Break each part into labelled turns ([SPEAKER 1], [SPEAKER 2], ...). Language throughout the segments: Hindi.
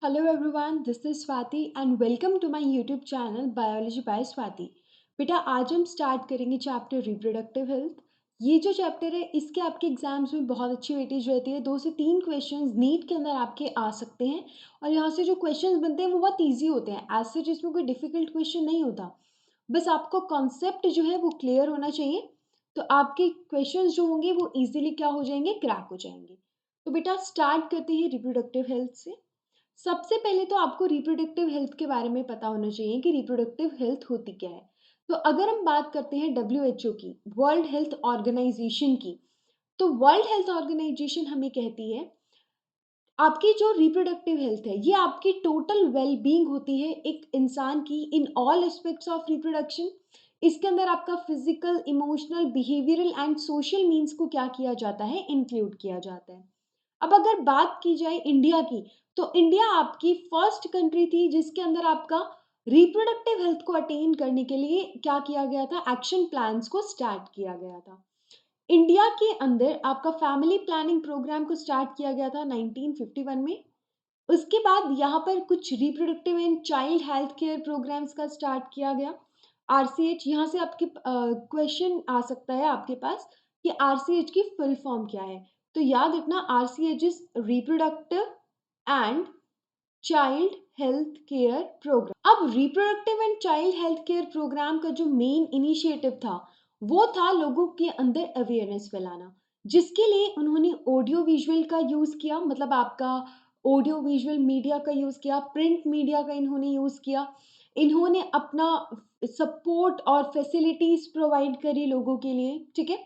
[SPEAKER 1] Hello everyone, this is Swati and welcome to my YouTube channel Biology by Swati। बेटा आज हम स्टार्ट करेंगे चैप्टर रिप्रोडक्टिव हेल्थ। ये जो चैप्टर है इसके आपके एग्जाम्स में बहुत अच्छी वेटेज रहती है। 2 से 3 क्वेश्चंस नीट के अंदर आपके आ सकते हैं और यहाँ से जो क्वेश्चंस बनते हैं वो बहुत ईजी होते हैं। एज सच इसमें कोई डिफिकल्ट क्वेश्चन नहीं होता, बस आपको कॉन्सेप्ट जो है वो क्लियर होना चाहिए। तो आपके क्वेश्चंस जो होंगे वो ईजिली क्या हो जाएंगे, क्रैक हो जाएंगे। तो बेटा स्टार्ट करते हैं रिप्रोडक्टिव हेल्थ से। सबसे पहले तो आपको रिप्रोडक्टिव हेल्थ के बारे में पता होना चाहिए कि रिप्रोडक्टिव हेल्थ होती क्या है। तो अगर हम बात करते हैं WHO की, वर्ल्ड हेल्थ ऑर्गेनाइजेशन की, तो वर्ल्ड हेल्थ ऑर्गेनाइजेशन हमें कहती है आपकी जो रिप्रोडक्टिव हेल्थ है ये आपकी टोटल वेलबींग होती है एक इंसान की in all aspects of reproduction. इसके अंदर आपका physical, emotional, behavioural and social means को क्या किया जाता है, इंक्लूड किया जाता है। अब अगर बात की जाए इंडिया की, तो इंडिया आपकी फर्स्ट कंट्री थी जिसके अंदर आपका रिप्रोडक्टिव हेल्थ को अटेन करने के लिए क्या किया गया था, एक्शन प्लान्स को स्टार्ट किया गया था। इंडिया के अंदर आपका फैमिली प्लानिंग प्रोग्राम को स्टार्ट किया गया था 1951 में। उसके बाद यहाँ पर कुछ reproductive and child health care programs का स्टार्ट किया गया। RCH, यहाँ से आपके क्वेश्चन आ सकता है आपके पास कि RCH की फुल फॉर्म क्या है। तो याद रखना, RCH is reproductive and child health care programme. अब reproductive and child health care programme का जो मेन इनिशिएटिव था वो था लोगों के अंदर अवेयरनेस फैलाना, जिसके लिए उन्होंने ऑडियो विजुअल का यूज किया। मतलब आपका ऑडियो विजुअल मीडिया का यूज किया, प्रिंट मीडिया का इन्होंने यूज किया। इन्होंने अपना सपोर्ट और फैसिलिटीज प्रोवाइड करी लोगों के लिए, ठीक है।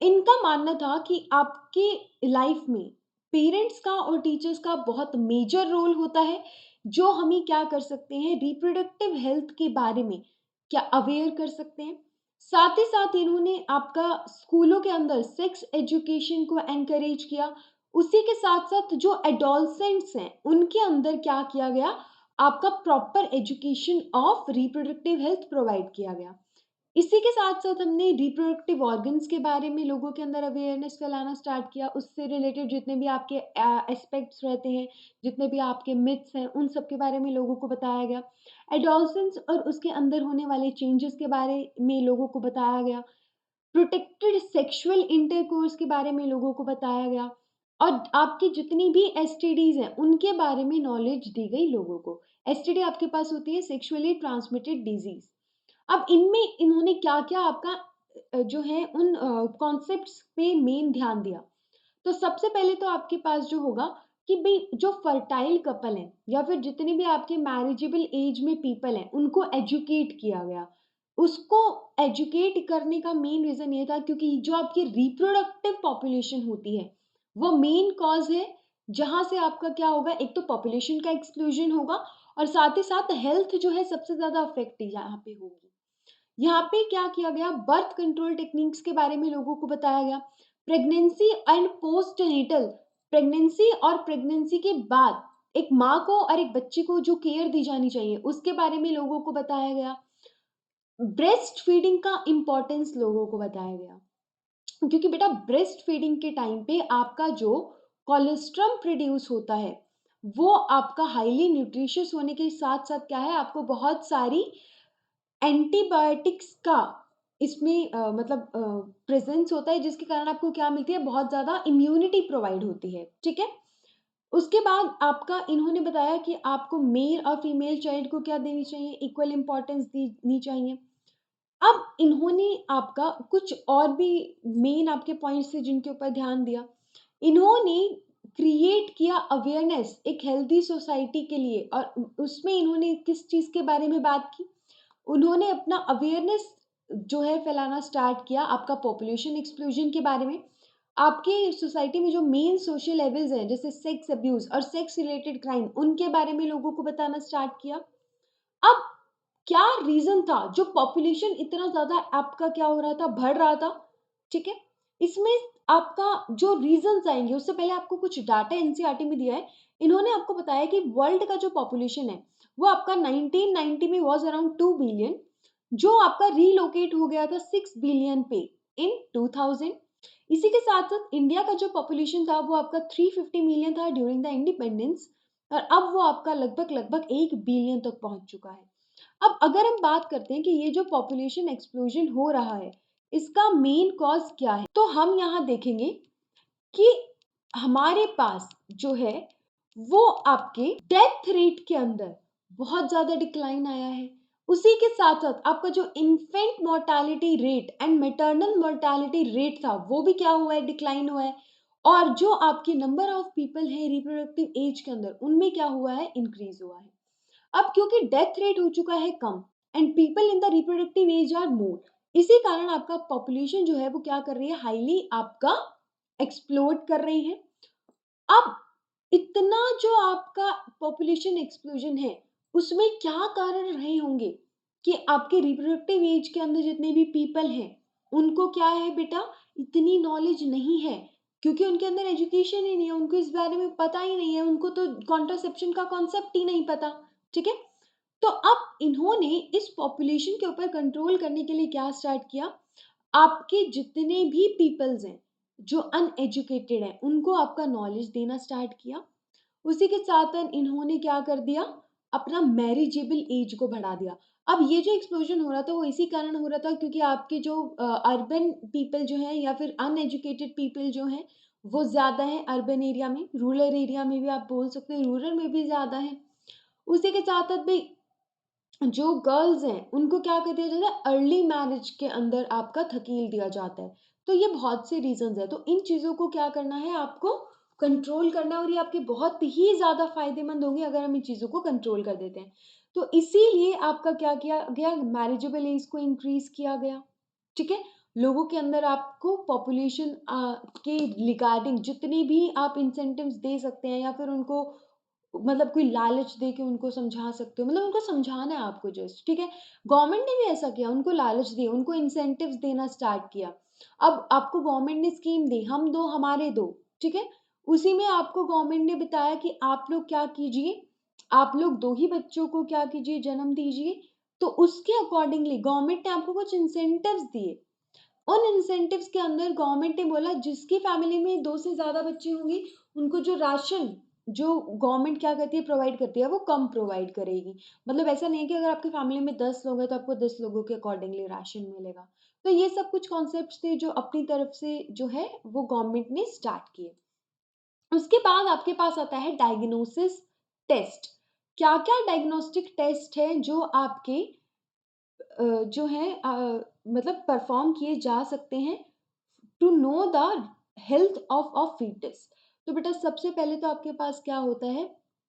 [SPEAKER 1] इनका मानना था कि आपकी लाइफ में पेरेंट्स का और टीचर्स का बहुत मेजर रोल होता है, जो हमें क्या कर सकते हैं, रिप्रोडक्टिव हेल्थ के बारे में क्या अवेयर कर सकते हैं। साथ ही साथ इन्होंने आपका स्कूलों के अंदर सेक्स एजुकेशन को एनकरेज किया। उसी के साथ साथ जो एडोलसेंट्स हैं उनके अंदर क्या किया गया, आपका proper education of reproductive health provide किया गया। इसी के साथ साथ हमने रिप्रोडक्टिव ऑर्गन्स के बारे में लोगों के अंदर अवेयरनेस फैलाना स्टार्ट किया। उससे रिलेटेड जितने भी आपके एस्पेक्ट्स रहते हैं, जितने भी आपके मिथ्स हैं, उन सब के बारे में लोगों को बताया गया। एडोलसेंस और उसके अंदर होने वाले चेंजेस के बारे में लोगों को बताया गया। प्रोटेक्टेड सेक्सुअल इंटरकोर्स के बारे में लोगों को बताया गया। और आपकी जितनी भी STDs हैं उनके बारे में नॉलेज दी गई लोगों को। STD आपके पास होती है सेक्सुअली ट्रांसमिटेड डिजीज। अब इनमें इन्होंने क्या-क्या आपका जो है उन कॉन्सेप्ट्स पे मेन ध्यान दिया। तो सबसे पहले तो आपके पास जो होगा कि भई जो फर्टाइल कपल हैं या फिर जितने भी आपके मैरिजेबल एज में पीपल हैं, उनको एजुकेट किया गया। उसको एजुकेट करने का मेन रीज़न ये था क्योंकि जो आपकी रिप्रोडक्टिव पॉपुलेशन होती है, वो मेन कॉज़ है जहाँ से आपका क्या होगा, एक तो पॉपुलेशन का एक्सक्लूजन होगा और साथ ही साथ हेल्थ जो है सबसे ज़्यादा अफेक्ट यहाँ पे होगी। यहाँ पे क्या किया गया, बर्थ कंट्रोल टेक्निक्स के बारे में लोगों को बताया गया। प्रेगनेंसी एंड पोस्टनेटल, प्रेगनेंसी और प्रेगनेंसी के बाद एक माँ को और एक बच्चे को जो केयर दी जानी चाहिए उसके बारे में लोगों को बताया गया। ब्रेस्ट फीडिंग का इम्पोर्टेंस लोगों को बताया गया, क्योंकि बेटा ब्रेस्ट फीडिंग के टाइम पे आपका जो कोलेस्ट्रम प्रोड्यूस होता है वो आपका हाईली न्यूट्रिशियस होने के साथ साथ क्या है, आपको बहुत सारी एंटीबायोटिक्स का इसमें मतलब प्रेजेंस होता है, जिसके कारण आपको क्या मिलती है, बहुत ज़्यादा इम्यूनिटी प्रोवाइड होती है, ठीक है। उसके बाद आपका इन्होंने बताया कि आपको मेल और फीमेल चाइल्ड को क्या देनी चाहिए, इक्वल इम्पोर्टेंस देनी चाहिए। अब इन्होंने आपका कुछ और भी मेन आपके पॉइंट्स थे जिनके ऊपर ध्यान दिया। इन्होंने क्रिएट किया अवेयरनेस एक हेल्दी सोसाइटी के लिए, और उसमें इन्होंने किस चीज़ के बारे में बात की, उन्होंने अपना अवेयरनेस जो है फैलाना स्टार्ट किया आपका पॉपुलेशन एक्सप्लोजन के बारे में। आपके सोसाइटी में जो मेन सोशल लेवल्स हैं जैसे सेक्स अब्यूज और सेक्स रिलेटेड क्राइम, उनके बारे में लोगों को बताना स्टार्ट किया। अब क्या रीजन था जो पॉपुलेशन इतना ज्यादा आपका क्या हो रहा था, बढ़ रहा था, ठीक है। इसमें आपका जो रीजंस आएंगे उससे पहले आपको कुछ डाटा एनसीईआरटी में दिया है। इन्होंने आपको बताया कि वर्ल्ड का जो पॉपुलेशन है वो आपका 1990 में वाज अराउंड 2 बिलियन, जो आपका रीलोकेट हो गया था 6 बिलियन पे इन 2000। इसी के साथ साथ इंडिया का जो पॉपुलेशन था वो आपका 350 मिलियन था ड्यूरिंग द इंडिपेंडेंस, और अब वो आपका लगभग लगभग 1 बिलियन तक पहुंच चुका है। अब अगर हम बात करते हैं कि ये जो पॉपुलेशन एक्सप्लोजन हो रहा है, इसका मेन कॉज क्या है, तो हम यहाँ देखेंगे कि हमारे पास जो है वो आपके डेथ रेट के अंदर बहुत ज्यादा डिक्लाइन आया है। उसी के साथ साथ आपका जो infant mortality rate and maternal mortality rate था वो भी क्या हुआ है, डिक्लाइन हुआ है। और जो आपके नंबर ऑफ पीपल है रिप्रोडक्टिव एज के अंदर, उनमें क्या हुआ है, इंक्रीज हुआ है। अब क्योंकि डेथ रेट हो चुका है कम and people in the reproductive age are more, इसी कारण आपका पॉपुलेशन जो है वो क्या कर रही है, हाईली आपका एक्सप्लोड कर रही है। अब इतना जो आपका पॉपुलेशन एक्सप्लोजन है, उसमें क्या कारण रहे होंगे कि आपके रिप्रोडक्टिव एज के अंदर जितने भी पीपल हैं, उनको क्या है बेटा, इतनी नॉलेज नहीं है, क्योंकि उनके अंदर एजुकेशन ही नहीं है, उनको इस बारे में पता ही नहीं है, उनको तो कॉन्ट्रासेप्शन का कॉन्सेप्ट ही नहीं पता। ठीक है, तो अब इन्होंने इस पॉपुलेशन के ऊपर कंट्रोल करने के लिए क्या स्टार्ट किया, आपके जितने भी पीपल्स हैं जो अनएजुकेटेड हैं, उनको आपका नॉलेज देना स्टार्ट किया। उसी के साथ इन्होंने क्या कर दिया, अपना मैरिजेबल एज को बढ़ा दिया। अब ये जो एक्सप्लोजन हो रहा था वो इसी कारण हो रहा था क्योंकि आपके जो अर्बन पीपल जो है या फिर अनएजुकेटेड पीपल जो हैं वो ज्यादा है अर्बन एरिया में, रूरल एरिया में भी आप बोल सकते हैं, रूरल में भी ज्यादा है। उसी के साथ साथ भी जो गर्ल्स हैं उनको क्या कर दिया जाता है, अर्ली मैरिज के अंदर आपका धकेल दिया जाता है। तो ये बहुत से रीजंस है, तो इन चीजों को क्या करना है, आपको कंट्रोल करना है, और ये आपके बहुत ही ज्यादा फायदेमंद होंगे अगर हम इन चीजों को कंट्रोल कर देते हैं। तो इसीलिए आपका क्या किया गया, मैरिजेबल एज को इंक्रीज किया गया। ठीक है, लोगों के अंदर आपको पॉपुलेशन के रिगार्डिंग जितने भी आप इंसेंटिव्स दे सकते हैं या फिर उनको मतलब कोई लालच दे के उनको समझा सकते हो, मतलब उनको समझाना है आपको जस्ट। ठीक है, गवर्नमेंट ने भी ऐसा किया, उनको लालच दिया, उनको इंसेंटिव्स देना स्टार्ट किया। अब आपको गवर्नमेंट ने स्कीम दी, हम दो हमारे दो। ठीक है, उसी में आपको गवर्नमेंट ने बताया कि आप लोग क्या कीजिए, आप लोग दो ही बच्चों को क्या कीजिए, जन्म दीजिए। तो उसके अकॉर्डिंगली गवर्नमेंट ने आपको कुछ इंसेंटिव्स दिए। उन इंसेंटिव्स के अंदर गवर्नमेंट ने बोला जिसकी फैमिली में 2 से ज्यादा बच्चे होंगे, उनको जो राशन जो गवर्नमेंट क्या करती है, प्रोवाइड करती है, वो कम प्रोवाइड करेगी। मतलब ऐसा नहीं है कि अगर आपकी फैमिली में 10 लोग हैं तो आपको 10 लोगों के अकॉर्डिंगली राशन मिलेगा। तो ये सब कुछ कॉन्सेप्ट्स थे जो अपनी तरफ से जो है वो गवर्नमेंट ने स्टार्ट किए। उसके बाद आपके पास आता है डायग्नोसिस टेस्ट। क्या क्या डायग्नोस्टिक टेस्ट है जो आपके जो है मतलब परफॉर्म किए जा सकते हैं to know the health of a foetus. तो बेटा सबसे पहले तो आपके पास क्या होता है,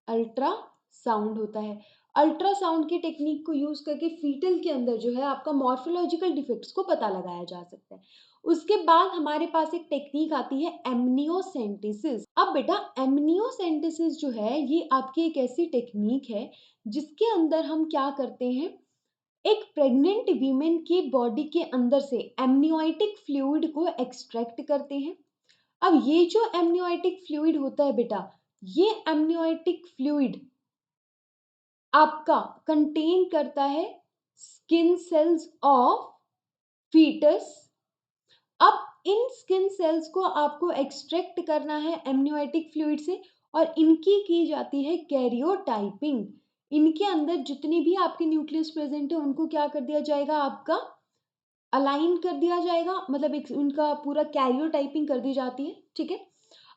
[SPEAKER 1] अल्ट्रासाउंड होता है। अल्ट्रासाउंड की टेक्निक को यूज करके फीटल के अंदर जो है आपका मॉर्फोलॉजिकल डिफेक्ट्स को पता लगाया जा सकता है। उसके बाद हमारे पास एक टेक्निक आती है एमनियोसेंटेसिस। अब बेटा एमनियोसेंटेसिस जो है ये आपकी एक ऐसी टेक्निक है जिसके अंदर हम क्या करते हैं, एक प्रेग्नेंट वीमेन की बॉडी के अंदर से एमनियोटिक फ्लूइड को एक्सट्रैक्ट करते हैं। अब ये जो एमनियोटिक फ्लूइड होता है बेटा, ये एमनियोटिक फ्लूइड आपका कंटेन करता है स्किन सेल्स ऑफ फीटस। अब इन स्किन सेल्स को आपको एक्सट्रैक्ट करना है एमनियोटिक फ्लूइड से, और इनकी की जाती है कैरियोटाइपिंग। इनके अंदर जितनी भी आपके न्यूक्लियस प्रेजेंट है उनको क्या कर दिया जाएगा, आपका अलाइन कर दिया जाएगा, मतलब एक उनका पूरा कैरियोटाइपिंग कर दी जाती है। ठीक है,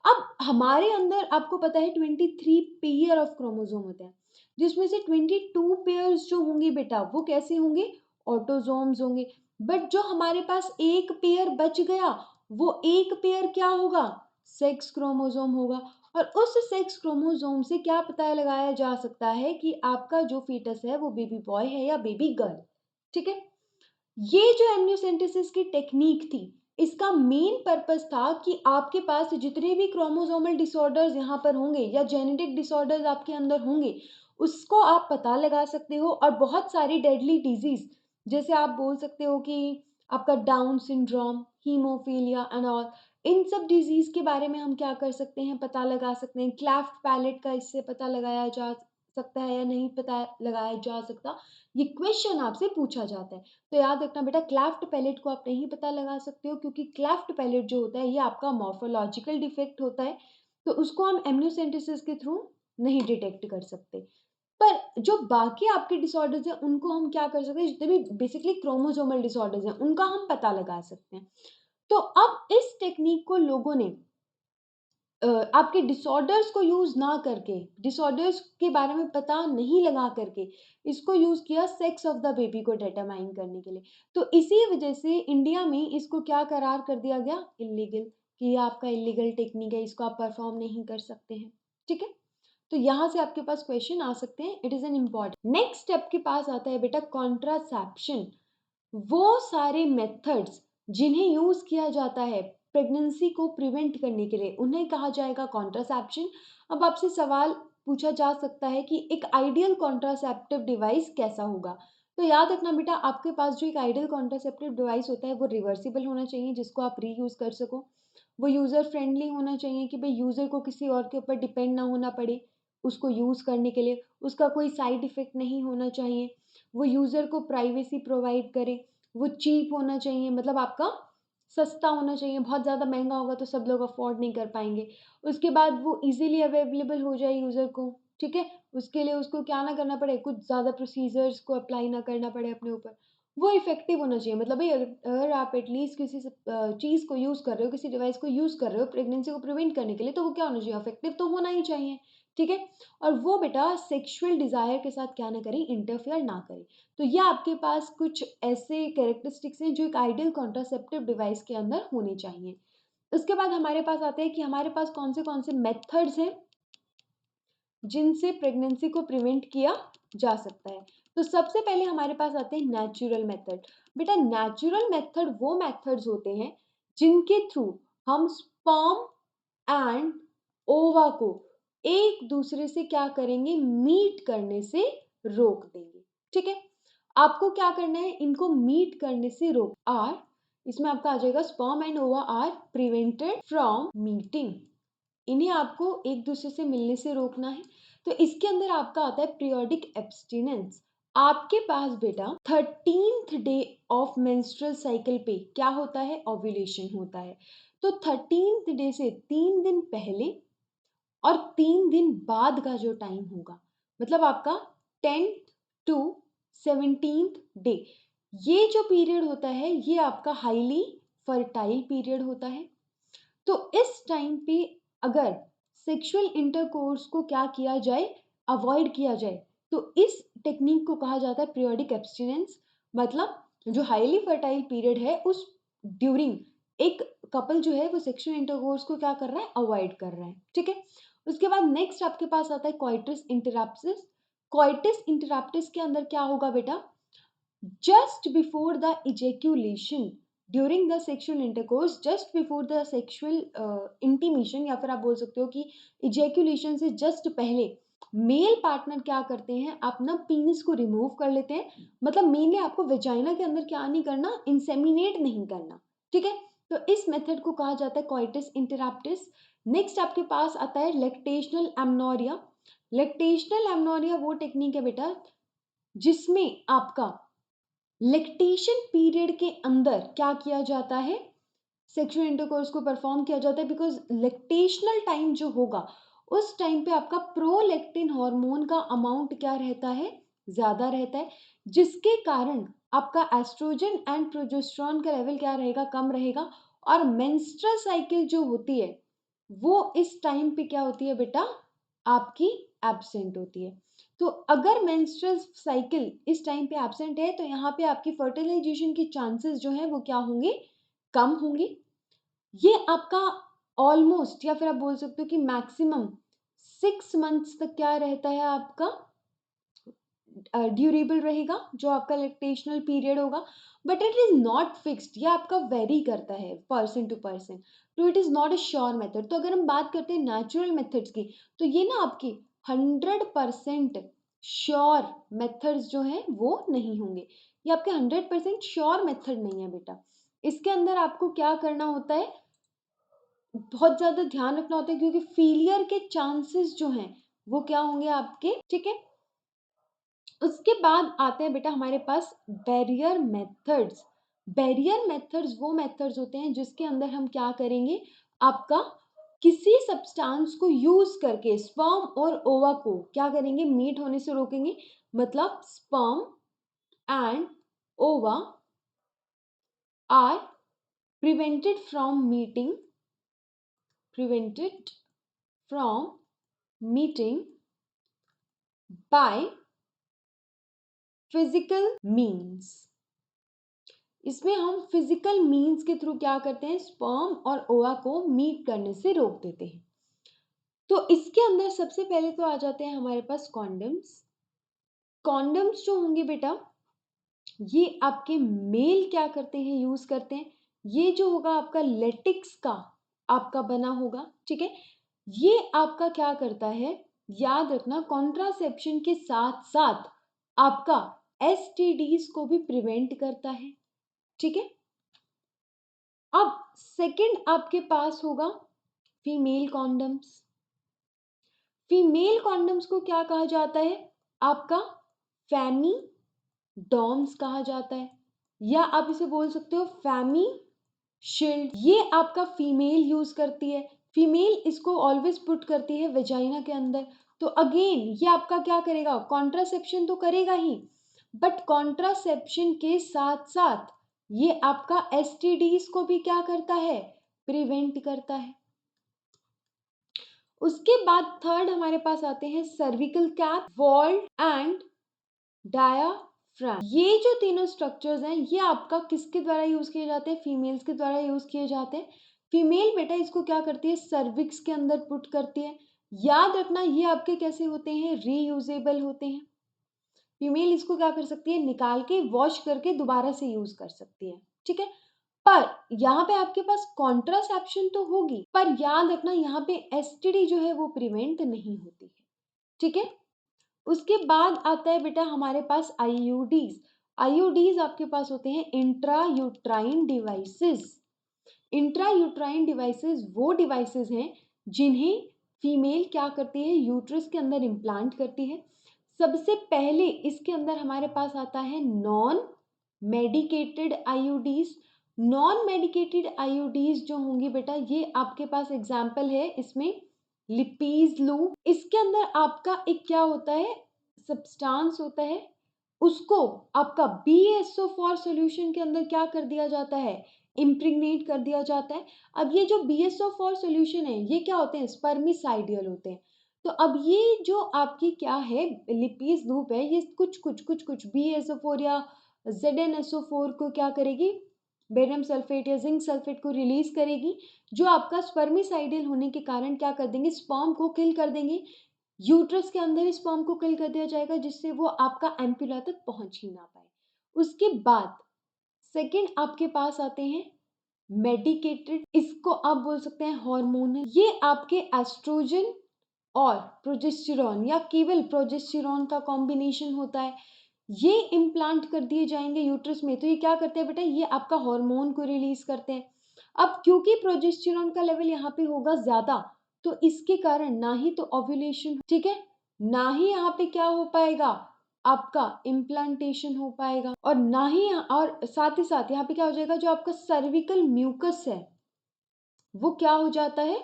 [SPEAKER 1] अब हमारे अंदर आपको पता है 23 पेयर ऑफ क्रोमोसोम होते हैं, जिसमें से 22 पेयर्स जो होंगे बेटा वो कैसे होंगे, ऑटोजोम्स होंगे। बट जो हमारे पास एक पेयर बच गया, वो एक पेयर क्या होगा, सेक्स क्रोमोसोम होगा। और उस सेक्स क्रोमोसोम से क्या पता लगाया जा सकता है कि आपका जो फीटस है वो बेबी बॉय है या बेबी गर्ल। ठीक है, ये जो एमनियोसेंटेसिस की टेक्निक थी, इसका मेन पर्पस था कि आपके पास जितने भी क्रोमोसोमल डिसऑर्डर्स यहाँ पर होंगे या जेनेटिक डिसऑर्डर्स आपके अंदर होंगे, उसको आप पता लगा सकते हो। और बहुत सारी डेडली डिजीज, जैसे आप बोल सकते हो कि आपका down syndrome, haemophilia and all, इन सब डिजीज के बारे में हम क्या कर सकते हैं, पता लगा सकते हैं। क्लेफ्ट पैलेट का इससे पता लगाया जा सकता है या नहीं पता लगाया जा सकता, ये क्वेश्चन आपसे पूछा जाता है। तो याद रखना बेटा, क्लेफ्ट पैलेट को आप नहीं पता लगा सकते हो क्योंकि क्लेफ्ट पैलेट जो होता है ये आपका मॉर्फोलॉजिकल डिफेक्ट होता है, तो उसको हम एमनियोसेंटेसिस के थ्रू नहीं डिटेक्ट कर सकते। पर जो बाकी आपके डिसऑर्डर्स हैं उनको हम क्या कर सकते हैं, जितने भी बेसिकली क्रोमोसोमल डिसऑर्डर्स हैं उनका हम पता लगा सकते हैं। तो अब इस टेक्निक को लोगों ने आपके डिसऑर्डर्स को यूज ना करके, डिसऑर्डर्स के बारे में पता नहीं लगा करके इसको यूज किया सेक्स ऑफ द बेबी को डिटरमाइन करने के लिए। तो इसी वजह से इंडिया में इसको क्या करार कर दिया गया, इलीगल, कि ये आपका इलीगल टेक्निक है, इसको आप परफॉर्म नहीं कर सकते हैं। ठीक है, तो यहाँ से आपके पास क्वेश्चन आ सकते हैं, it is an important. Next step के पास आता है बेटा कॉन्ट्रासेप्शन। वो सारे मेथड्स जिन्हें यूज किया जाता है प्रेगनेंसी को प्रिवेंट करने के लिए, उन्हें कहा जाएगा कॉन्ट्रासेप्शन। अब आपसे सवाल पूछा जा सकता है कि एक आइडियल कॉन्ट्रासेप्टिव डिवाइस कैसा होगा। तो याद रखना बेटा, आपके पास जो एक आइडियल कॉन्ट्रासेप्टिव डिवाइस होता है वो रिवर्सिबल होना चाहिए, जिसको आप रीयूज कर सको। वो यूजर फ्रेंडली होना चाहिए कि भाई यूजर को किसी और के ऊपर डिपेंड ना होना पड़े उसको यूज करने के लिए। उसका कोई साइड इफेक्ट नहीं होना चाहिए। वो यूजर को प्राइवेसी प्रोवाइड करे। वो चीप होना चाहिए, मतलब आपका सस्ता होना चाहिए, बहुत ज़्यादा महंगा होगा तो सब लोग अफोर्ड नहीं कर पाएंगे। उसके बाद वो इजीली अवेलेबल हो जाए यूज़र को। ठीक है, उसके लिए उसको क्या ना करना पड़े, कुछ ज़्यादा प्रोसीजर्स को अप्लाई ना करना पड़े अपने ऊपर। वो इफेक्टिव होना चाहिए, मतलब भाई अगर आप एटलीस्ट किसी चीज़ को यूज़ कर रहे हो, किसी डिवाइस को यूज़ कर रहे हो प्रेगनेंसी को प्रिवेंट करने के लिए, तो वो क्या होना चाहिए, इफेक्टिव तो होना ही चाहिए। ठीक है, और वो बेटा सेक्सुअल डिज़ायर के साथ क्या ना करे, इंटरफेयर ना करे। तो ये आपके पास कुछ ऐसे कैरेक्टरिस्टिक्स हैं जो एक आइडियल कॉन्ट्रासेप्टिव डिवाइस के अंदर होने चाहिए। उसके बाद हमारे पास आते हैं कि हमारे पास कौन से मेथड्स हैं जिनसे प्रेगनेंसी को प्रिवेंट किया जा सकता है। तो सबसे पहले हमारे पास आते हैं नेचुरल मेथड। बेटा नेचुरल मेथड वो मेथड्स होते हैं जिनके थ्रू हम स्पर्म एंड ओवा को एक दूसरे से क्या करेंगे, मीट करने से रोक देंगे। ठीक है, आपको क्या करना है, इनको मीट करने से रोक आर, इसमें आपका आ जाएगा स्पर्म एंड ओवा आर प्रिवेंटेड फ्रॉम मीटिंग। इन्हें आपको एक दूसरे से मिलने से रोकना है। तो इसके अंदर आपका आता है पीरियोडिक एब्सटिनेंस। आपके पास बेटा 13th day of menstrual cycle पे क्या होता है, ओव्यूलेशन होता है। तो 13th डे से 3 दिन पहले और 3 दिन बाद का जो टाइम होगा, मतलब आपका 10th टू 17th डे, ये जो पीरियड होता है ये आपका हाईली फर्टाइल पीरियड होता है। तो इस टाइम पे अगर सेक्सुअल इंटरकोर्स को क्या किया जाए, अवॉइड किया जाए, तो इस टेक्निक को कहा जाता है पीरियोडिक एब्सटिनेंस। मतलब जो हाईली फर्टाइल पीरियड है उस ड्यूरिंग एक कपल जो है वो सेक्सुअल इंटरकोर्स को क्या कर रहा है, अवॉइड कर रहा है। ठीक है, उसके बाद नेक्स्ट आपके पास आता है कोइटस इंटरप्टस। कोइटस इंटरप्टस के अंदर क्या होगा बेटा, just before the ejaculation during the sexual intercourse, just before the sexual intimation, या फिर आप बोल सकते हो कि ejaculation से जस्ट पहले मेल पार्टनर क्या करते हैं, अपना पीनिस को रिमूव कर लेते हैं। मतलब मेनली आपको वेजाइना के अंदर क्या नहीं करना, इंसेमिनेट नहीं करना। ठीक है, तो इस मेथड को कहा जाता है कोइटस इंटरप्टस। नेक्स्ट आपके पास आता है लेक्टेशनल एमनोरिया। लेक्टेशनल एमनोरिया वो टेक्निक है बेटा जिसमें आपका लेक्टेशन पीरियड के अंदर क्या किया जाता है, सेक्सुअल इंटरकोर्स को परफॉर्म किया जाता है। बिकॉज लेक्टेशनल टाइम जो होगा उस टाइम पे आपका प्रोलेक्टिन हार्मोन का अमाउंट क्या रहता है, ज्यादा रहता है, जिसके कारण आपका एस्ट्रोजन एंड प्रोजेस्टेरॉन का लेवल क्या रहेगा, कम रहेगा। और मेंस्ट्रुअल साइकिल जो होती है वो इस टाइम पे क्या होती है बेटा, आपकी एब्सेंट होती है। तो अगर मेंस्ट्रुअल साइकिल इस टाइम पे एब्सेंट है तो यहाँ पे आपकी फर्टिलाइजेशन की चांसेस जो है वो क्या होंगे, कम होंगे। ये आपका ऑलमोस्ट या फिर आप बोल सकते हो कि मैक्सिमम 6 मंथ्स तक क्या रहता है आपका, ड्यूरेबल रहेगा जो आपका लेक्टेशनल पीरियड होगा। But it is not fixed, ये आपका वेरी करता है पर्सन टू पर्सन। तो it is not a sure method. तो अगर हम बात करते हैं नेचुरल मेथड्स की, तो ये ना आपकी 100% श्योर मेथड्स जो हैं वो नहीं होंगे। ये आपके 100% श्योर मेथड नहीं है बेटा। इसके अंदर आपको क्या करना होता है, बहुत ज्यादा ध्यान रखना होता है, क्योंकि फेलियर के चांसेस जो हैं वो क्या होंगे आपके। ठीक है, उसके बाद आते हैं बेटा हमारे पास बैरियर मेथड्स। बैरियर मेथड्स वो मेथड्स होते हैं जिसके अंदर हम क्या करेंगे, आपका किसी सब्सटेंस को यूज करके स्पर्म और ओवा को क्या करेंगे, मीट होने से रोकेंगे। मतलब स्पर्म एंड ओवा are prevented from meeting by physical means। इसमें हम फिजिकल मीन्स के थ्रू क्या करते हैं, स्पर्म और ओवा को मीट करने से रोक देते हैं। तो इसके अंदर सबसे पहले तो आ जाते हैं हमारे पास कॉन्डम्स। कॉन्डम्स जो होंगे बेटा, ये आपके मेल क्या करते हैं, यूज करते हैं। ये जो होगा आपका लेटिक्स का आपका बना होगा, ठीक है। ये आपका क्या करता है, याद रखना, कॉन्ट्रासेप्शन के साथ साथ आपका एसटीडीज को भी प्रिवेंट करता है, ठीक है। अब सेकंड आपके पास होगा फीमेल कॉन्डम्स। फीमेल कॉन्डम्स को क्या कहा जाता है, आपका फैमी डॉम्स कहा जाता है, या आप इसे बोल सकते हो फैमी शील्ड। ये आपका फीमेल यूज करती है। फीमेल इसको ऑलवेज पुट करती है वेजाइना के अंदर। तो अगेन ये आपका क्या करेगा, कॉन्ट्रासेप्शन तो करेगा ही, बट कॉन्ट्रासेप्शन के साथ साथ ये आपका एसटीडीज को भी क्या करता है, प्रिवेंट करता है। उसके बाद थर्ड हमारे पास आते हैं cervical cap, valve and diaphragm. ये जो तीनों स्ट्रक्चर्स हैं, ये आपका किसके द्वारा यूज किए जाते हैं, फीमेल्स के द्वारा यूज किए जाते हैं। फीमेल बेटा इसको क्या करती है, सर्विक्स के अंदर पुट करती है। याद रखना ये आपके कैसे होते हैं, रीयूजेबल होते हैं। फीमेल इसको क्या कर सकती है, निकाल के वॉश करके दोबारा से यूज कर सकती है, ठीक है। पर यहाँ पे आपके पास कॉन्ट्रासेप्शन तो होगी, पर याद रखना यहाँ पे एसटीडी जो है वो प्रिवेंट नहीं होती है, ठीक है। उसके बाद आता है बेटा हमारे पास आईयूडीज। आईयूडीज आपके पास होते हैं intra uterine devices. Intra uterine devices वो डिवाइसेस हैं जिन्हें फीमेल क्या करती है, यूट्रस के अंदर इम्प्लांट करती है। सबसे पहले इसके अंदर हमारे पास आता है non medicated IUDs. Non medicated IUDs जो होंगी बेटा, ये आपके पास एग्जाम्पल है इसमें लिपीज लूप। इसके अंदर आपका एक क्या होता है, सब्सटेंस होता है, उसको आपका BSO4 सॉल्यूशन के अंदर क्या कर दिया जाता है, इम्प्रिग्नेट कर दिया जाता है। अब ये जो BSO4 सॉल्यूशन है, ये क्या होते हैं, स्पर्मिसाइडियल होते हैं। तो अब ये जो आपकी क्या है लिपीज लूप है, ये कुछ BSO4 या ZnSO4 को क्या करेगी, बेरियम सल्फेट या जिंक सल्फेट को रिलीज करेगी, जो आपका स्पर्मिसाइडियल होने के कारण क्या कर देंगे, स्पर्म को किल कर देंगे। यूट्रस के अंदर ही स्पर्म को किल कर दिया जाएगा, जिससे वो आपका एम्पुला तक पहुंच ही ना पाए। उसके बाद सेकंड आपके पास आते हैं मेडिकेटेड, इसको आप बोल सकते हैं हार्मोनल। ये आपके एस्ट्रोजन और प्रोजेस्टेरॉन या केवल प्रोजेस्टेरॉन का कॉम्बिनेशन होता है। ये इम्प्लांट कर दिए जाएंगे यूट्रस में। तो ये क्या करते हैं बेटा, ये आपका हार्मोन को रिलीज करते हैं। अब क्योंकि प्रोजेस्टेरॉन का लेवल यहाँ पे होगा ज्यादा, तो इसके कारण ना ही तो ओव्यूलेशन, ठीक है, ना ही यहाँ पे क्या हो पाएगा, आपका इम्प्लांटेशन हो पाएगा, और ना ही और साथ ही साथ यहाँ पे क्या हो जाएगा, जो आपका सर्विकल म्यूकस है वो क्या हो जाता है,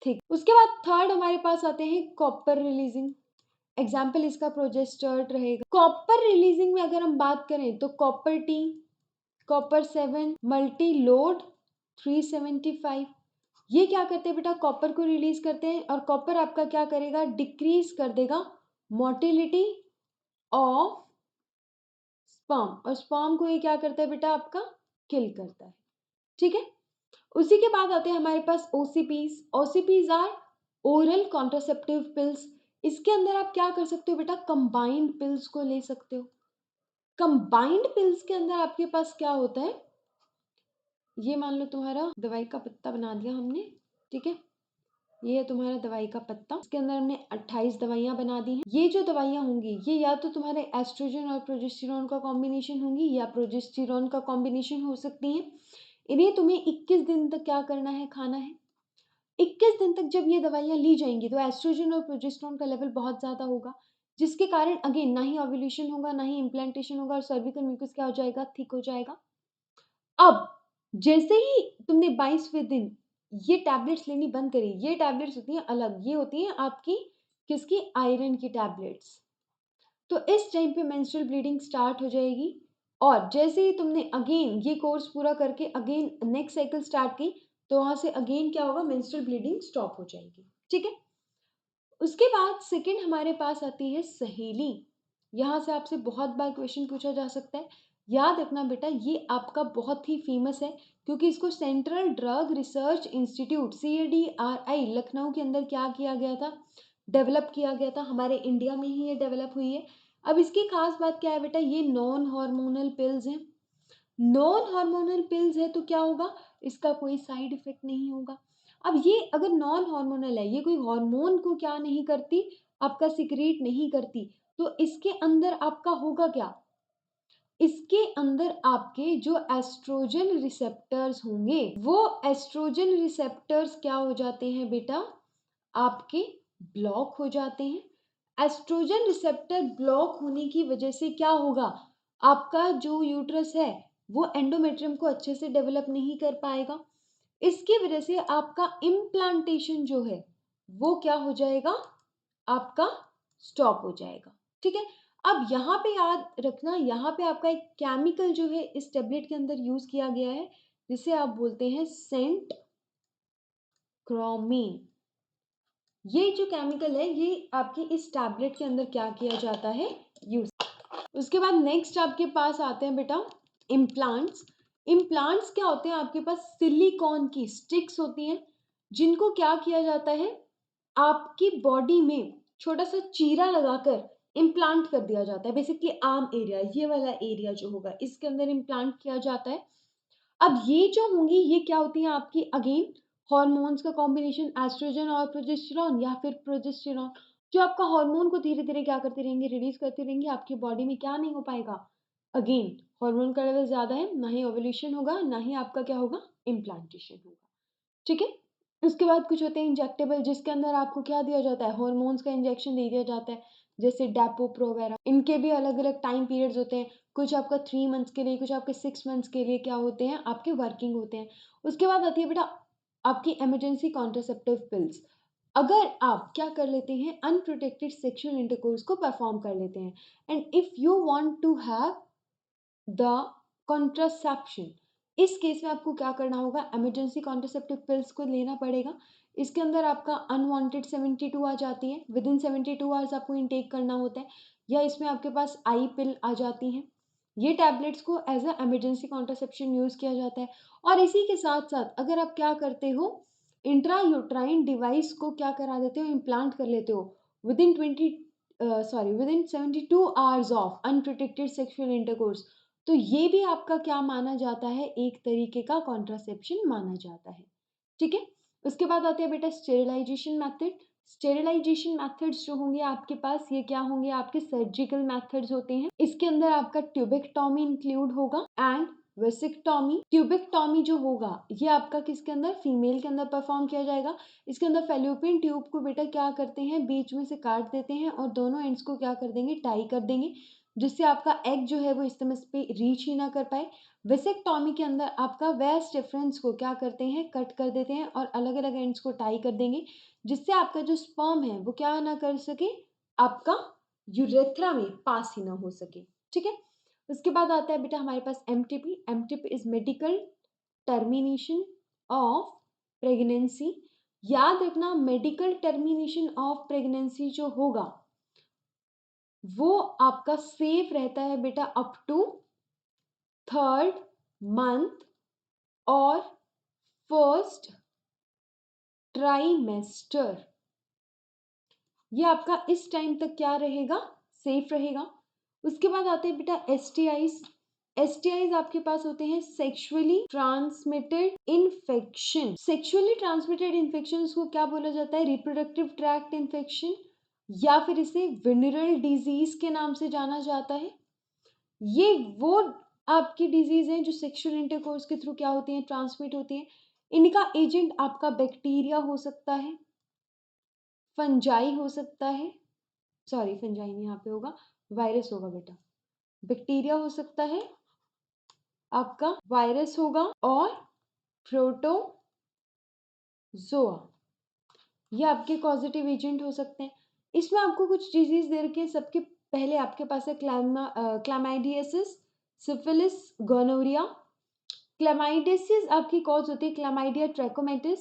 [SPEAKER 1] थिक। उसके बाद थर्ड हमारे पास आते हैं कॉपर रिलीजिंग। एग्जाम्पल इसका प्रोजेस्टेट रहेगा। कॉपर रिलीजिंग में अगर हम बात करें तो copper T, copper 7, multi load 375, ये क्या करते हैं बेटा, कॉपर को रिलीज करते हैं। और कॉपर आपका क्या करेगा, डिक्रीज कर देगा मोटिलिटी ऑफ स्पर्म, और स्पर्म को ये क्या करता है बेटा, आपका किल करता है, ठीक है। उसी के बाद आते हैं हमारे पास OCPs. OCPs are oral contraceptive pills. इसके अंदर आप क्या कर सकते हो बेटा, कंबाइंड पिल्स को ले सकते हो। कंबाइंड पिल्स के अंदर आपके पास क्या होता है, ये मान लो तुम्हारा दवाई का पत्ता बना दिया हमने, ठीक है, ये है तुम्हारा दवाई का पत्ता। इसके अंदर हमने 28 दवाइयां बना दी हैं। ये जो दवाइयां होंगी, ये या तो तुम्हारे एस्ट्रोजन और प्रोजेस्टेरॉन का कॉम्बिनेशन होंगी, या प्रोजेस्टेरॉन का कॉम्बिनेशन हो सकती हैं। इन्हें तुम्हें 21 दिन तक क्या करना है, खाना है। 21 दिन तक जब ये दवाइयां ली जाएंगी, तो एस्ट्रोजन और प्रोजेस्टेरॉन का लेवल बहुत ज्यादा होगा, जिसके कारण अगेन ना ही ओव्यूलेशन होगा, ना ही इम्प्लांटेशन होगा, और सर्विकल म्यूकस क्या हो जाएगा, थिक हो जाएगा। अब जैसे ही तुमने 22वें दिन ये टैबलेट्स लेनी बंद करिए। ये टैबलेट्स होती हैं अलग, ये होती हैं आपकी किसकी, आयरन की टैबलेट्स। तो इस टाइम पे मेंस्ट्रुअल ब्लीडिंग स्टार्ट हो जाएगी और जैसे ही तुमने अगेन ये कोर्स पूरा करके अगेन नेक्स्ट साइकिल स्टार्ट की, तो वहां से अगेन क्या होगा, मेंस्ट्रुअल ब्लीडिंग स्टॉप हो जाएगी। ठीक है। उसके बाद सेकंड हमारे पास आती है सहेली। यहाँ से आपसे बहुत बार क्वेश्चन पूछा जा सकता है। याद रखना बेटा, ये आपका बहुत ही फेमस है क्योंकि इसको central drug research institute CDRI Lucknow के अंदर क्या किया गया था, डेवलप किया गया था। हमारे इंडिया में ही ये डेवलप हुई है। अब इसकी खास बात क्या है बेटा, ये नॉन हार्मोनल पिल्स हैं। नॉन हार्मोनल पिल्स है तो क्या होगा, इसका कोई साइड इफेक्ट नहीं होगा। अब ये अगर नॉन हार्मोनल है, ये कोई हार्मोन को क्या नहीं करती, आपका सिक्रीट नहीं करती, तो इसके अंदर आपका होगा क्या, इसके अंदर आपके जो एस्ट्रोजन रिसेप्टर्स होंगे, वो एस्ट्रोजन रिसेप्टर्स क्या हो जाते हैं बेटा, आपके ब्लॉक हो जाते हैं। एस्ट्रोजन रिसेप्टर ब्लॉक होने की वजह से क्या होगा, आपका जो यूट्रस है वो एंडोमेट्रियम को अच्छे से डेवलप नहीं कर पाएगा। इसकी वजह से आपका इम्प्लांटेशन जो है वो क्या हो जाएगा, आपका स्टॉप हो जाएगा। ठीक है। अब यहाँ पे याद रखना, यहाँ पे आपका एक केमिकल जो है इस टेबलेट के अंदर यूज किया गया है, जिसे आप बोलते हैं सेंट क्रोमीन। ये जो केमिकल है ये आपके इस टैबलेट के अंदर क्या किया जाता है, यूज। उसके बाद नेक्स्ट आपके पास आते हैं बेटा इम्प्लांट्स। इम्प्लांट्स क्या होते हैं, आपके पास सिलिकॉन की स्टिक्स होती हैं, जिनको क्या किया जाता है, आपकी बॉडी में छोटा सा चीरा लगाकर इम्प्लांट कर दिया जाता है। बेसिकली आर्म एरिया, ये वाला एरिया जो होगा इसके अंदर इम्प्लांट किया जाता है। अब ये जो होंगी ये क्या होती हैं आपकी, अगेन हॉर्मोन्स का कॉम्बिनेशन, एस्ट्रोजन और प्रोजेस्टेरॉन या फिर प्रोजेस्टेरॉन, जो आपका हार्मोन को धीरे धीरे क्या करती रहेंगी, रिलीज करती रहेंगी। आपकी बॉडी में क्या नहीं हो पाएगा, अगेन हार्मोन का लेवल ज्यादा है, ना ही ओवुलेशन होगा, ना ही आपका क्या होगा, इम्प्लांटेशन होगा। ठीक है। उसके बाद कुछ होते हैं इंजेक्टेबल, जिसके अंदर आपको क्या दिया जाता है, हॉर्मोन्स का इंजेक्शन दे दिया जाता है, जैसे डेपो प्रोवेरा। इनके भी अलग अलग टाइम पीरियड्स होते हैं, कुछ आपका 3 मंथ्स के लिए, कुछ आपके 6 मंथ्स के लिए क्या होते हैं, आपके वर्किंग होते हैं। उसके बाद आती है बेटा आपकी इमरजेंसी कॉन्ट्रासेप्टिव पिल्स। अगर आप क्या कर लेते हैं, अनप्रोटेक्टेड सेक्सुअल इंटरकोर्स को परफॉर्म कर लेते हैं, and if you want to have the contraception, इस केस में आपको क्या करना होगा, इमरजेंसी कॉन्ट्रासेप्टिव पिल्स को लेना पड़ेगा। इसके अंदर आपका अनवांटेड 72 आ जाती है, विद इन 72 आवर्स आपको इनटेक करना होता है, या इसमें आपके पास आई पिल आ जाती हैं। ये टैबलेट्स को as a emergency contraception use किया जाता है। और इसी के साथ साथ अगर आप क्या करते हो, इंट्रा यूट्राइन डिवाइस को क्या करा देते हो, इम्प्लांट कर लेते हो with in 72 hours of unprotected sexual intercourse, तो ये भी आपका क्या माना जाता है, एक तरीके का कॉन्ट्रासेप्शन माना जाता है। ठीक है। उसके बाद आते हैं बेटा स्टेरिलाइजेशन मेथड। स्टेरिलाइजेशन मेथड्स जो होंगे आपके पास, ये क्या होंगे, आपके सर्जिकल मेथड्स होते हैं। इसके अंदर आपका ट्यूबेक्टॉमी इंक्लूड होगा एंड वेसिक्टॉमी। ट्यूबेक्टॉमी जो होगा ये आपका किसके अंदर, फीमेल के अंदर परफॉर्म किया जाएगा। इसके अंदर फेलोपियन ट्यूब को बेटा क्या करते हैं, बीच में से काट देते हैं और दोनों एंड्स को क्या कर देंगे, टाई कर देंगे, जिससे आपका एग जो है वो इस समय पे रीच ही ना कर पाए। वेसेक्टॉमी के अंदर आपका वेस्ट डिफरेंस को क्या करते हैं, कट कर देते हैं और अलग अलग एंड्स को टाई कर देंगे, जिससे आपका जो स्पर्म है वो क्या ना कर सके, आपका यूरेथ्रा में पास ही ना हो सके। ठीक है। उसके बाद आता है बेटा हमारे पास MTP। MTP is medical termination of pregnancy. याद रखना, मेडिकल टर्मिनेशन ऑफ प्रेगनेंसी जो होगा वो आपका सेफ रहता है बेटा अप टू 3rd मंथ और फर्स्ट ट्राइमेस्टर। ये आपका इस टाइम तक क्या रहेगा, सेफ रहेगा। उसके बाद आते हैं बेटा STIs। STIs आपके पास होते हैं sexually transmitted infection. Sexually transmitted infection को क्या बोला जाता है, रिप्रोडक्टिव ट्रैक्ट इन्फेक्शन, या फिर इसे विनरल डिजीज के नाम से जाना जाता है। ये वो आपकी डिजीज हैं जो सेक्सुअल इंटरकोर्स के थ्रू क्या होती हैं, ट्रांसमिट होती हैं। इनका एजेंट आपका बैक्टीरिया हो सकता है, फंजाई हो सकता है, सॉरी फंजाई नहीं यहाँ पे होगा, वायरस होगा बेटा, बैक्टीरिया हो सकता है, आपका वायरस होगा और प्रोटो जोआ, ये आपके कॉजेटिव एजेंट हो सकते हैं। इसमें आपको कुछ डिजीज दे रखे हैं। सबके पहले आपके पास है क्लैमाइडियसिस, सिफिलिस, गोनोरिया। क्लैमाइडियसिस आपकी कॉज होती है chlamydia trachomatis,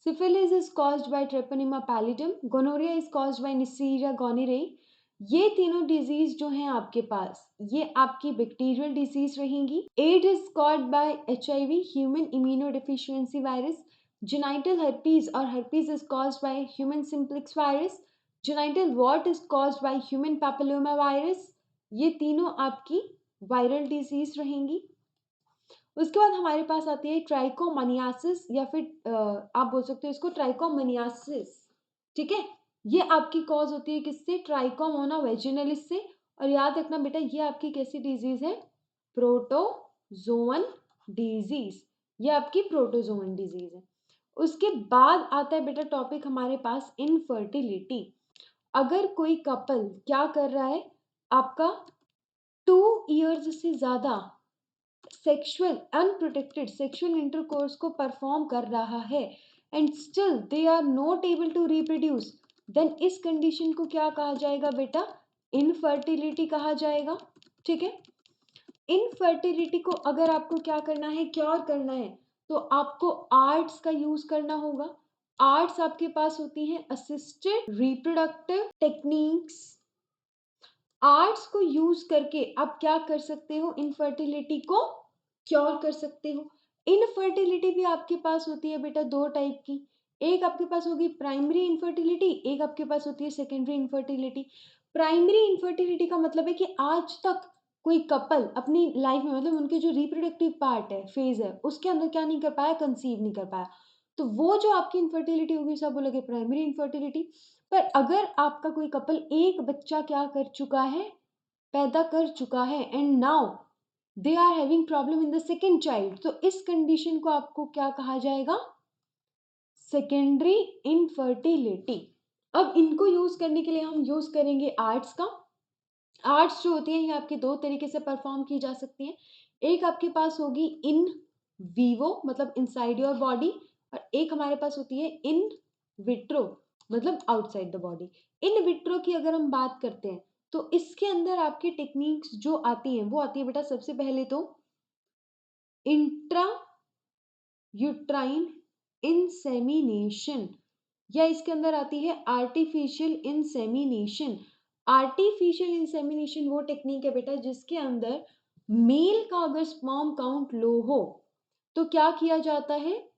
[SPEAKER 1] syphilis is caused by treponema pallidum, gonorrhoea is caused by neisseria gonorrhoeae. ये तीनों डिजीज जो हैं आपके पास, ये आपकी बैक्टीरियल डिजीज रहेंगी। AIDS is caused by HIV, human immunodeficiency virus. Genital herpes or herpes is caused by human simplex virus. Genital wart is caused by human papilloma virus. ये तीनों आपकी वायरल डिजीज रहेंगी। उसके बाद हमारे पास आती है ट्राइकोमोनियासिस, या फिर आप बोल सकते हो इसको ट्राइकोमोनियासिस। ठीक है, ये आपकी कॉज होती है किससे? ट्राइकोमोना वेजिनलिस से। और याद रखना बेटा, ये आपकी कैसी डिजीज है? Protozoan disease. ये आपकी प्रोटोजोवन डिजीज है। उसके बाद आता है बेटा टॉपिक हमारे पास इनफर्टिलिटी। अगर कोई कपल क्या कर रहा है, आपका 2 years से ज्यादा सेक्सुअल अनप्रोटेक्टेड सेक्सुअल इंटरकोर्स को परफॉर्म कर रहा है and still they are not able to reproduce, then इस कंडीशन को क्या कहा जाएगा बेटा? इनफर्टिलिटी कहा जाएगा। ठीक है, इनफर्टिलिटी को अगर आपको क्या करना है, क्योर करना है, तो आपको आर्ट्स का यूज करना होगा। आर्ट्स आपके पास होती हैं असिस्टेड रिप्रोडक्टिव टेक्निक्स। आर्ट्स को यूज करके आप क्या कर सकते हो? इनफर्टिलिटी को क्योर कर सकते हो। इनफर्टिलिटी भी आपके पास होती है बेटा 2 टाइप की। एक आपके पास होगी प्राइमरी इनफर्टिलिटी, एक आपके पास होती है सेकेंडरी इनफर्टिलिटी। प्राइमरी इनफर्टिलिटी का मतलब है कि आज तक कोई कपल अपनी लाइफ में, मतलब उनके जो रिप्रोडक्टिव पार्ट है, फेज है, उसके अंदर क्या नहीं कर पाया? कंसीव नहीं कर पाया। तो वो जो आपकी इनफर्टिलिटी होगी सब बोलोगे प्राइमरी इनफर्टिलिटी। पर अगर आपका कोई कपल एक बच्चा क्या कर चुका है? पैदा कर चुका है and now they are having problem in the second child, तो इस कंडीशन को आपको क्या कहा जाएगा? Secondary infertility. अब इनको यूज करने के लिए हम यूज करेंगे आर्ट्स का। आर्ट्स जो होती है ये आपके 2 तरीके से परफॉर्म की जा सकती हैं। एक आपके पास होगी इन वीवो, मतलब इनसाइड योर बॉडी, और एक हमारे पास होती है इन विट्रो, मतलब outside the body. In vitro की अगर हम बात करते हैं तो इसके अंदर आपकी टेक्निक्स जो आती हैं वो आती है बेटा सबसे पहले तो इंट्रा यूट्राइन इंसेमिनेशन, या इसके अंदर आती है आर्टिफिशियल इंसेमिनेशन। आर्टिफिशियल इंसेमिनेशन वो टेक्निक है बेटा जिसके अंदर मेल का अगर स्पर्म काउंट लो हो तो क्या किया जाता है?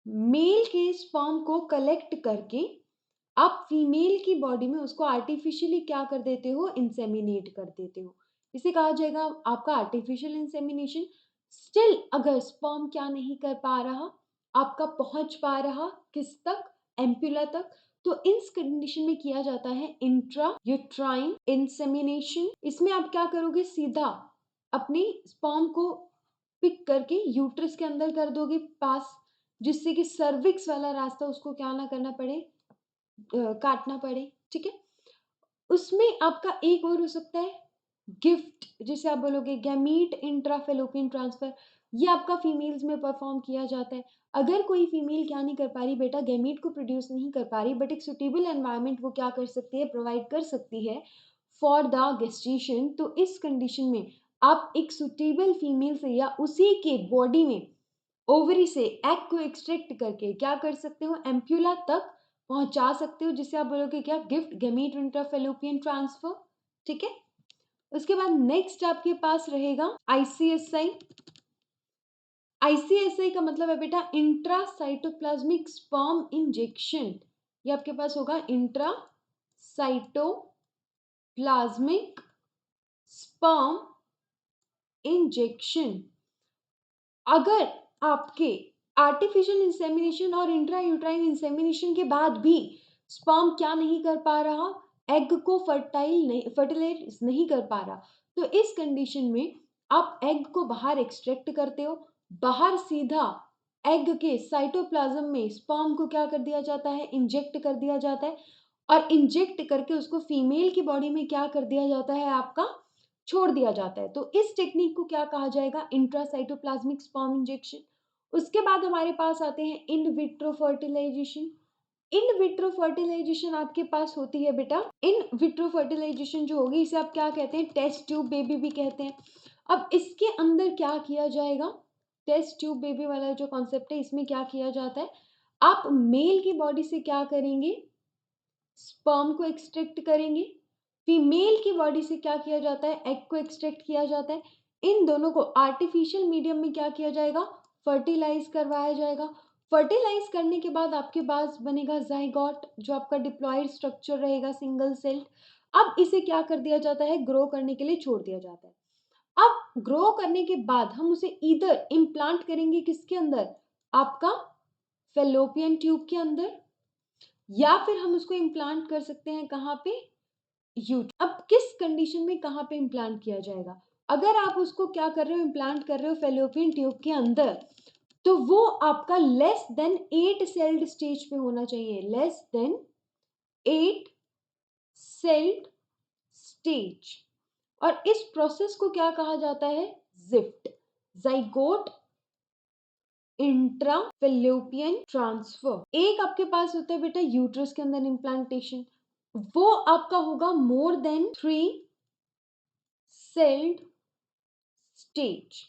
[SPEAKER 1] मेल के स्पर्म को कलेक्ट करके आप फीमेल की बॉडी में उसको आर्टिफिशियली क्या कर देते हो? इंसेमिनेट कर देते हो। इसे कहा जाएगा आपका आर्टिफिशियल इंसेमिनेशन। स्टिल अगर स्पर्म क्या नहीं कर पा रहा, आपका पहुंच पा रहा किस तक? एम्पुला तक, तो इस कंडीशन में किया जाता है इंट्रा यूट्राइन इंसेमिनेशन। इसमें आप क्या करोगे? सीधा अपनी स्पर्म को पिक करके यूट्रस के अंदर कर दोगे पास, जिससे कि सर्विक्स वाला रास्ता उसको क्या ना करना पड़े, काटना पड़े। ठीक है, उसमें आपका एक और हो सकता है गिफ्ट, जिसे आप बोलोगे गैमीट इंट्राफेलोपियन ट्रांसफर। ये आपका फीमेल्स में परफॉर्म किया जाता है। अगर कोई फीमेल क्या नहीं कर पा रही बेटा, गैमीट को प्रोड्यूस नहीं कर पा रही, बट एक सुटेबल एनवायरनमेंट वो क्या कर सकती है? प्रोवाइड कर सकती है फॉर द गेस्टेशन, तो इस कंडीशन में आप एक सुटेबल फीमेल से या उसी के बॉडी में ओवरी से एग को एक्सट्रैक्ट करके क्या कर सकते हो? एम्प्यूला तक पहुंचा सकते हो, जिसे आप बोलोगे क्या? Gift gamete intrafallopian transfer. ठीक है, उसके बाद नेक्स्ट आपके पास रहेगा आईसीएसआई। आईसीएसआई का मतलब है बेटा इंट्रासाइटोप्लाज्मिक स्पर्म इंजेक्शन। ये आपके पास होगा इंट्रासाइटोप्लाज्मिक स्पर्म इंजेक्शन। अगर आपके आर्टिफिशियल इंसेमिनेशन और इंट्रा यूट्राइन इंसेमिनेशन के बाद भी स्पर्म क्या नहीं कर पा रहा? एग को फर्टिलाइज नहीं कर पा रहा, तो इस कंडीशन में आप एग को बाहर एक्सट्रैक्ट करते हो। बाहर सीधा एग के साइटोप्लाज्म में स्पर्म को क्या कर दिया जाता है? इंजेक्ट कर दिया जाता है, और इंजेक्ट करके उसको फीमेल की बॉडी में क्या कर दिया जाता है? आपका छोड़ दिया जाता है। तो इस टेक्निक को क्या कहा जाएगा? Intracytoplasmic sperm injection. उसके बाद हमारे पास आते हैं in vitro fertilization. In vitro fertilization आपके पास होती है बेटा, इन विट्रो फर्टिलाइजेशन जो होगी इसे आप क्या कहते हैं, टेस्ट ट्यूब बेबी भी कहते हैं। अब इसके अंदर क्या किया जाएगा, टेस्ट ट्यूब बेबी वाला जो कॉन्सेप्ट है इसमें क्या किया जाता है, आप मेल की बॉडी से क्या करेंगे, स्पर्म को एक्सट्रैक्ट करेंगे, फीमेल की बॉडी से क्या किया जाता है, एग को एक्सट्रैक्ट किया जाता है। इन दोनों को आर्टिफिशियल मीडियम में क्या किया जाएगा, फर्टिलाइज करवाया जाएगा। फर्टिलाइज करने के बाद आपके पास बनेगा जाइगोट, जो आपका डिप्लॉयड स्ट्रक्चर रहेगा सिंगल सेल्ड। अब इसे क्या कर दिया जाता है, ग्रो करने के लिए छोड़ दिया जाता है। अब ग्रो करने के बाद हम उसे इधर इम्प्लांट करेंगे किसके अंदर, आपका फेलोपियन ट्यूब के अंदर, या फिर हम उसको इम्प्लांट कर सकते हैं कहाँ पे, यूट। अब किस कंडीशन में कहाँ पे इम्प्लांट किया जाएगा, अगर आप उसको क्या कर रहे हो, इम्प्लांट कर रहे हो फेलोपियन ट्यूब के अंदर, तो वो आपका लेस देन 8 सेल्ड स्टेज पे होना चाहिए, लेस देन 8 सेल्ड स्टेज। और इस प्रोसेस को क्या कहा जाता है, gift, zygote intra fallopian transfer. एक आपके पास होता है बेटा यूट्रस के अंदर इम्प्लांटेशन, वो आपका होगा more than 3 celled stage.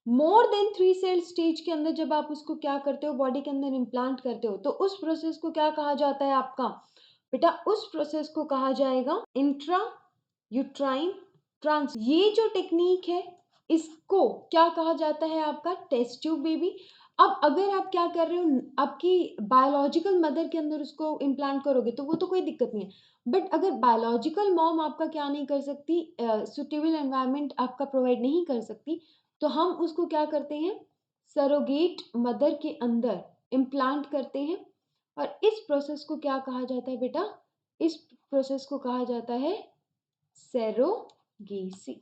[SPEAKER 1] More than 3 cell stage के अंदर जब आप उसको क्या करते हो, बॉडी के अंदर इम्प्लांट करते हो, तो उस प्रोसेस को क्या कहा जाता है आपका बेटा, उस प्रोसेस को कहा जाएगा इंट्रा यूट्राइन ट्रांस। ये जो टेक्निक है इसको क्या कहा जाता है, आपका टेस्ट ट्यूब बेबी। अब अगर आप क्या कर रहे हो, आपकी बायोलॉजिकल मदर के अंदर उसको इम्प्लांट करोगे तो वो तो कोई दिक्कत नहीं है, बट अगर बायोलॉजिकल मॉम आपका क्या नहीं कर सकती, सुटेबल एनवायरनमेंट आपका प्रोवाइड नहीं कर सकती, तो हम उसको क्या करते हैं, सरोगेट मदर के अंदर इम्प्लांट करते हैं। और इस प्रोसेस को क्या कहा जाता है बेटा, इस प्रोसेस को कहा जाता है सेरोगेसी।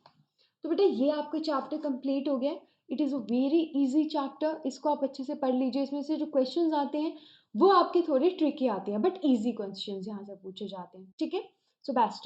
[SPEAKER 1] तो बेटा ये आपका चैप्टर कंप्लीट हो गया। It is a very easy chapter, इसको आप अच्छे से पढ़ लीजिए। इसमें से जो क्वेश्चंस आते हैं वो आपके थोड़े ट्रिकी आते हैं, बट इजी क्वेश्चंस यहाँ से पूछे जाते हैं, ठीक है। So best of